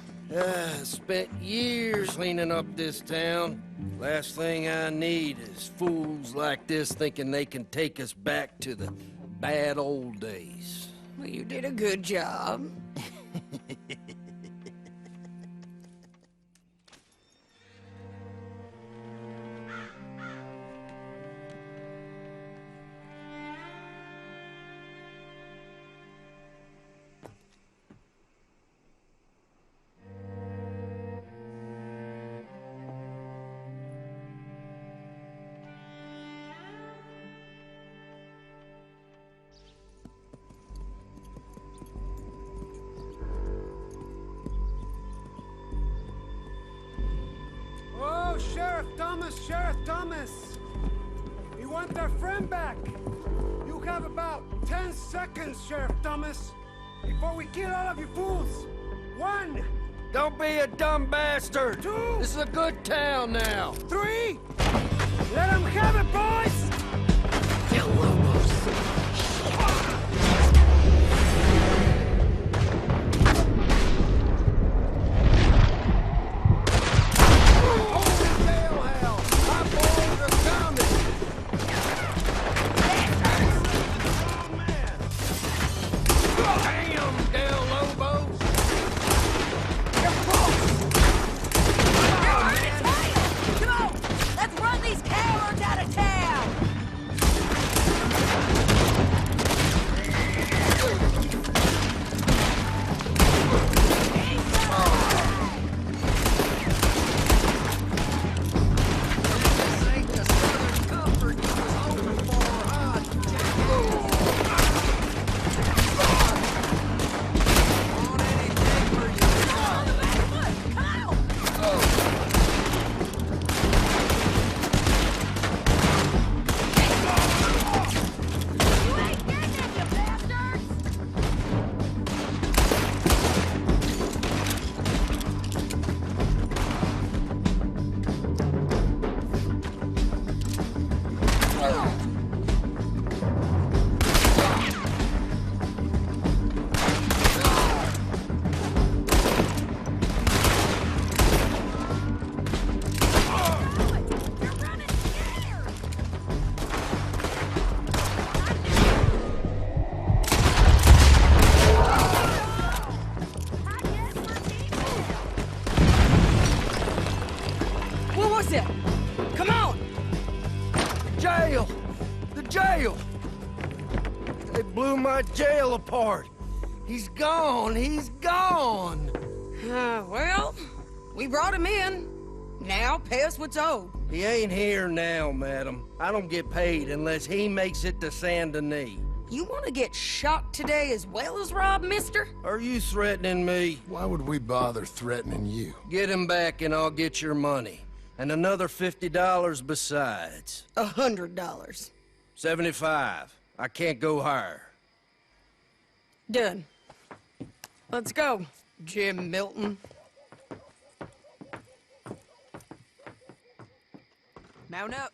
Spent years cleaning up this town. Last thing I need is fools like this thinking they can take us back to the bad old days. Well, you did a good job. Thomas! We want our friend back! You have about 10 seconds, Sheriff Thomas, before we kill all of you fools! 1! Don't be a dumb bastard! 2! This is a good town now! 3! Let them have it, boys! Kill Lobos. Come on! Jail! The jail! They blew my jail apart. He's gone. He's gone. Well, we brought him in. Now pay us what's owed. He ain't here now, madam. I don't get paid unless he makes it to Saint Denis. You want to get shot today as well as Rob, mister? Are you threatening me? Why would we bother threatening you? Get him back and I'll get your money. And another $50 besides. $100. 75. I can't go higher. Done. Let's go, Jim Milton. Mount up.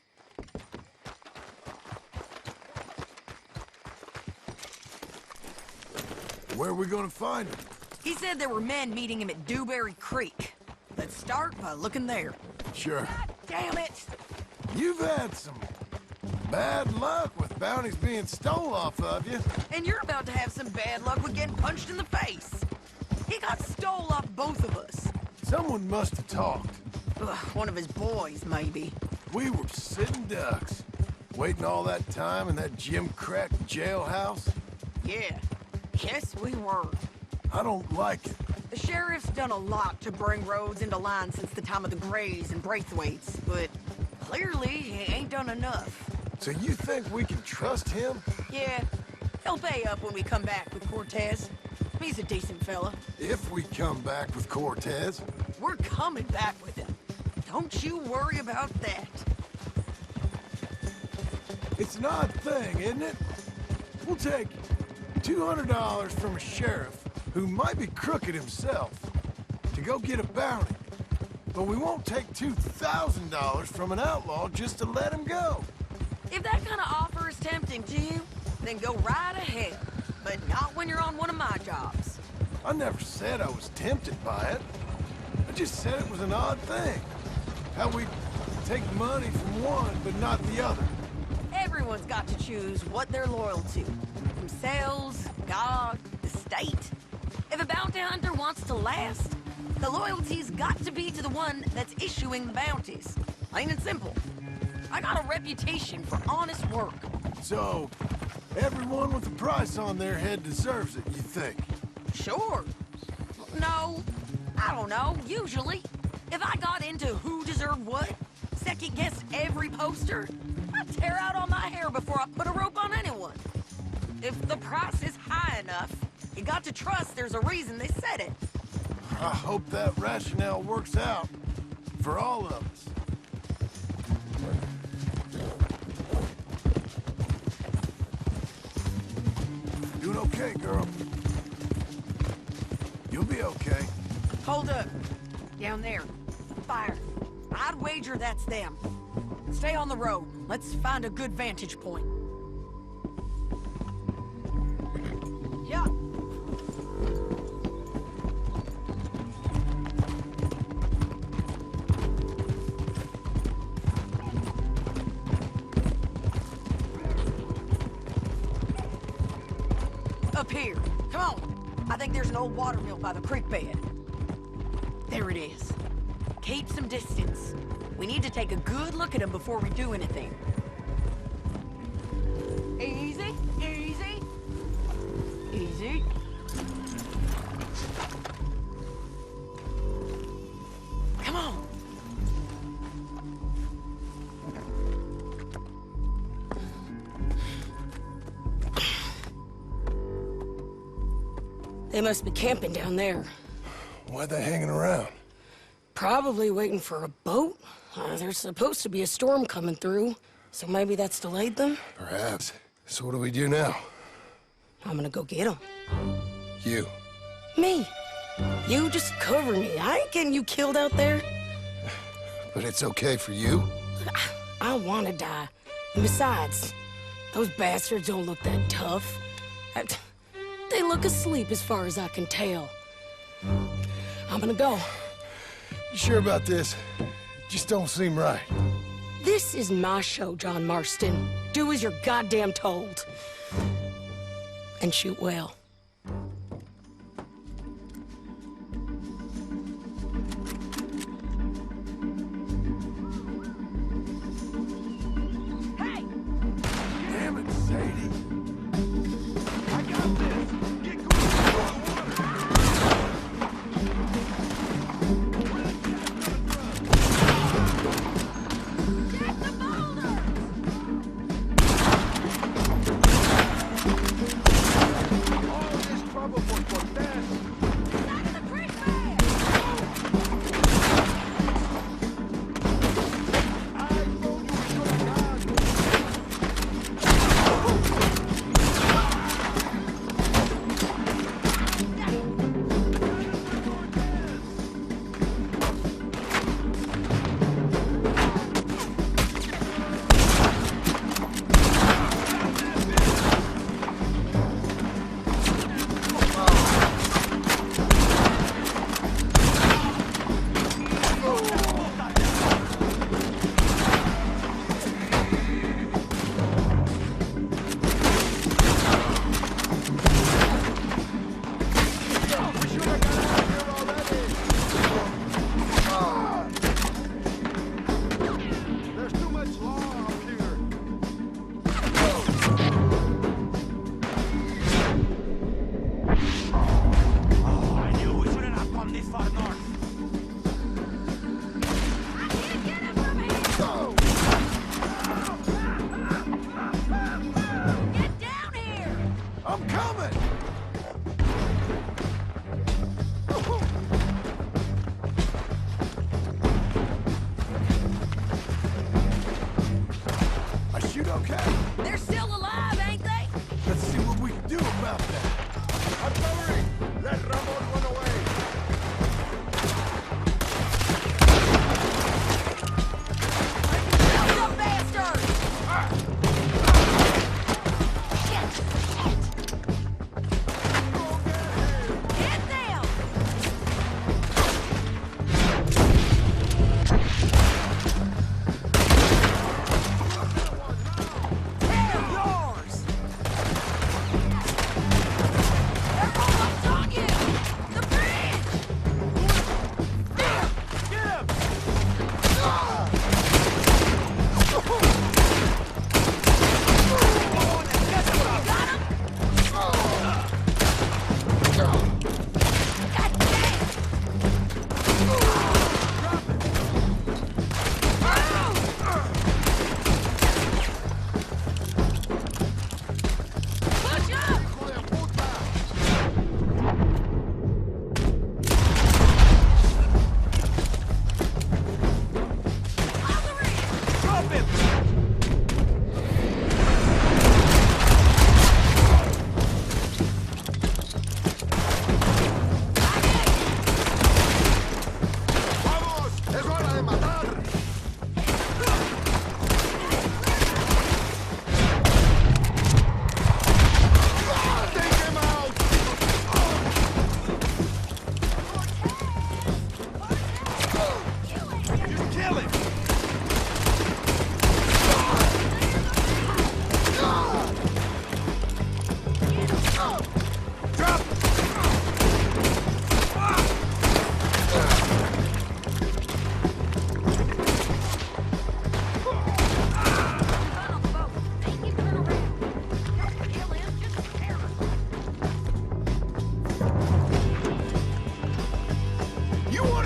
Where are we gonna find him? He said there were men meeting him at Dewberry Creek. Let's start by looking there. Sure. God damn it! You've had some bad luck with bounties being stole off of you. And you're about to have some bad luck with getting punched in the face. He got stole off both of us. Someone must have talked. Ugh, one of his boys, maybe. We were sitting ducks, waiting all that time in that gim-crack jailhouse. Yeah. Yes, we were. I don't like it. The sheriff's done a lot to bring roads into line since the time of the Grays and Braithwaites, but clearly he ain't done enough. So you think we can trust him? Yeah, he'll pay up when we come back with Cortez. He's a decent fella. If we come back with Cortez. We're coming back with him. Don't you worry about that. It's an odd thing, isn't it? We'll take $200 from a sheriff who might be crooked himself to go get a bounty. But we won't take $2,000 from an outlaw just to let him go. If that kind of offer is tempting to you, then go right ahead. But not when you're on one of my jobs. I never said I was tempted by it. I just said it was an odd thing. How we take money from one, but not the other. Everyone's got to choose what they're loyal to. Themselves, God, the state. If a bounty hunter wants to last, the loyalty's got to be to the one that's issuing the bounties. Plain and simple. I got a reputation for honest work. So, everyone with a price on their head deserves it, you think? Sure. No, I don't know, usually. If I got into who deserved what, second-guessed every poster, I'd tear out all my hair before I put a rope on anyone. If the price is high enough, you got to trust there's a reason they said it. I hope that rationale works out for all of us. Doing okay, girl. You'll be okay. Hold up. Down there. Fire. I'd wager that's them. Stay on the road. Let's find a good vantage point. Yeah. Up here. Come on. I think there's an old water mill by the creek bed. There it is. Keep some distance. We need to take a good look at them before we do anything. Easy, easy, easy. Come on. They must be camping down there. Why they hanging around? Probably waiting for a boat. There's supposed to be a storm coming through, so maybe that's delayed them? Perhaps. So what do we do now? I'm gonna go get them. You. Me. You just cover me. I ain't getting you killed out there. But it's okay for you? I wanna die. And besides, those bastards don't look that tough. They look asleep as far as I can tell. I'm gonna go. You sure about this? Just don't seem right. This is my show, John Marston. Do as you're goddamn told. And shoot well. Hey! Damn it, Sadie. I got this. Get going to the water.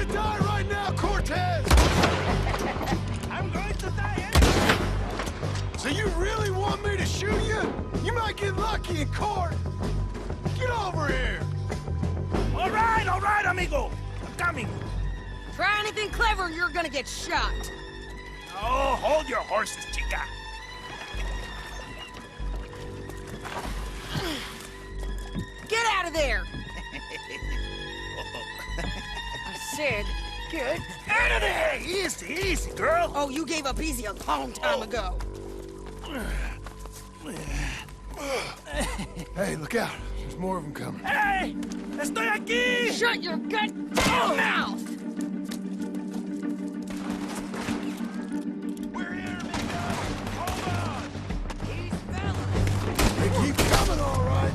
gonna die right now, Cortez! I'm going to die anyway! So you really want me to shoot you? You might get lucky in court. Get over here! All right, amigo. I'm coming. Try anything clever and you're gonna get shot. Oh, hold your horses, chica. Get out of there! I said, get Out of there! Easy, easy, girl. Oh, you gave up easy a long time ago. Hey, look out. There's more of them coming. Hey! Estoy aquí! Shut your goddamn mouth! We're here, amigo! Hold on! These fellas. They keep coming, all right.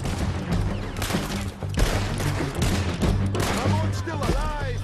Ramon's still alive.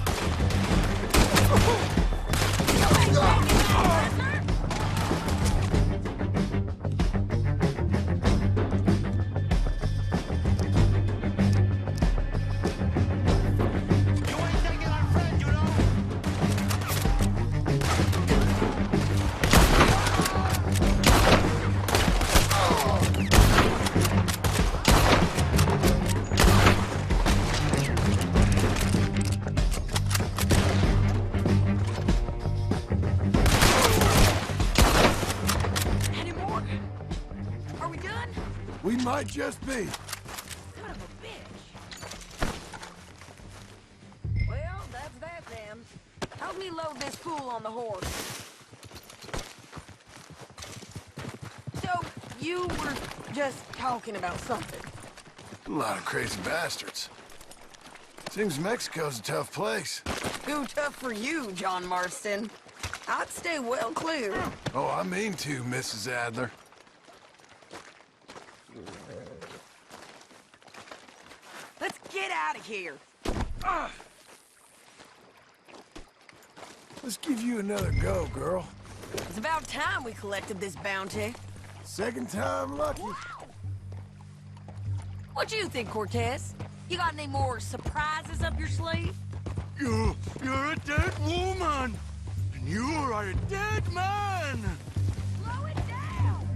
Any more? Are we done? We might just be. Son of a bitch. Well, that's that then. Help me load this fool on the horse. So, you were just talking about something. A lot of crazy bastards. Seems Mexico's a tough place. Too tough for you, John Marston. I'd stay well clear. Oh, I mean to, Mrs. Adler. Let's get out of here. Let's give you another go, girl. It's about time we collected this bounty. Second time lucky. What you think, Cortez? You got any more surprises up your sleeve? You're a dead woman! And you are a dead man! Slow it down!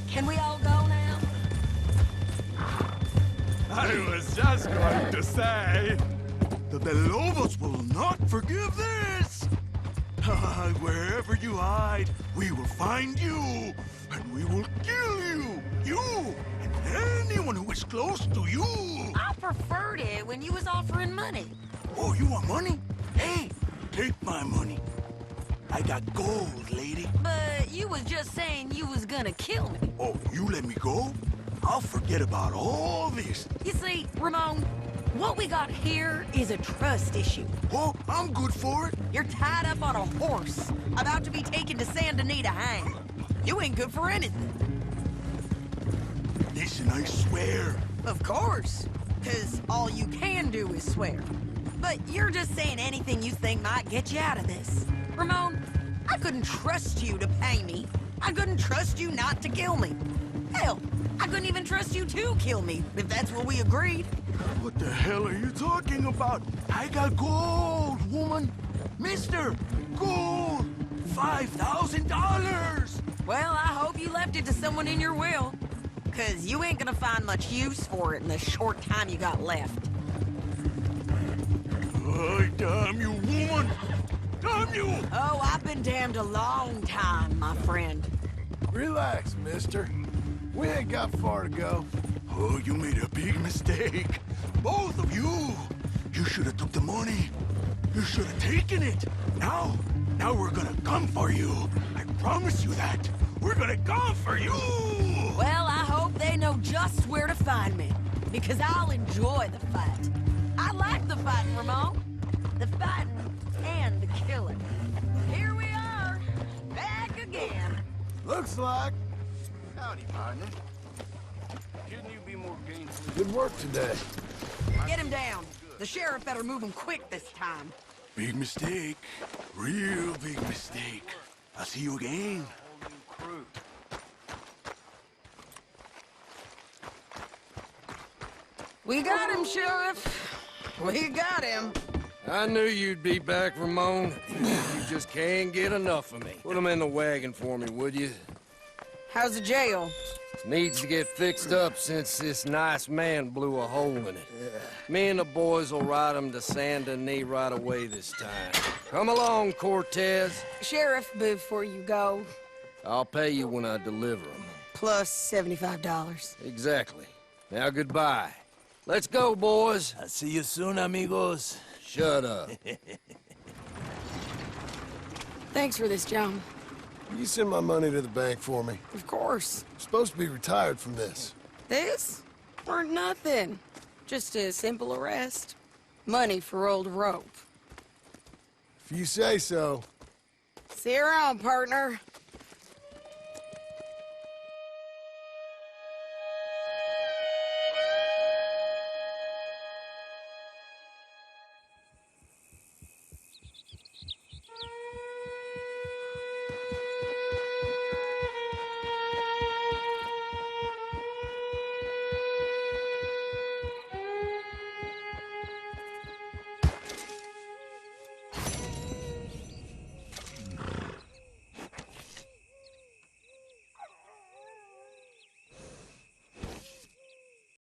Can we all go now? I was just going to say that the Lobos will not forgive this! Wherever you hide, we will find you, and we will kill you! You, and anyone who is close to you! I preferred it when you was offering money. Oh, you want money? Hey, take my money. I got gold, lady. But you was just saying you was gonna kill me. Oh, you let me go? I'll forget about all this. You see, Ramon, what we got here is a trust issue. Oh, I'm good for it. You're tied up on a horse, about to be taken to Saint Denis to hang. You ain't good for anything. Listen, I swear. Of course, because all you can do is swear. But you're just saying anything you think might get you out of this. Ramon, I couldn't trust you to pay me. I couldn't trust you not to kill me. Hell, I couldn't even trust you to kill me, if that's what we agreed. What the hell are you talking about? I got gold, woman. Mister, gold. $5,000. Well, I hope you left it to someone in your will. Because you ain't gonna find much use for it in the short time you got left. Oh, damn you, woman. Damn you. Oh, I've been damned a long time, my friend. Relax, mister. We ain't got far to go. Oh, you made a big mistake. Both of you. You should have took the money. You should have taken it. Now we're gonna come for you. I promise you that. We're gonna come for you. Well, I hope they know just where to find me. Because I'll enjoy the fight. I like the fighting, Ramon. The fighting and the killing. Here we are, back again. Looks like. Howdy, partner. Shouldn't you be more gainful? Good work today. Get him down. The sheriff better move him quick this time. Big mistake. Real big mistake. I'll see you again. We got him, Sheriff. We got him. I knew you'd be back, Ramon. You just can't get enough of me. Put him in the wagon for me, would you? How's the jail? Needs to get fixed up since this nice man blew a hole in it. Me and the boys will ride him to Saint Denis right away this time. Come along, Cortez. Sheriff, before you go, I'll pay you when I deliver him. plus $75. Exactly. Now, goodbye. Let's go, boys. I'll see you soon, amigos. Shut up. Thanks for this, John. You send my money to the bank for me. Of course. I'm supposed to be retired from this. This? Or nothing. Just a simple arrest. Money for old rope. If you say so. See you around, partner.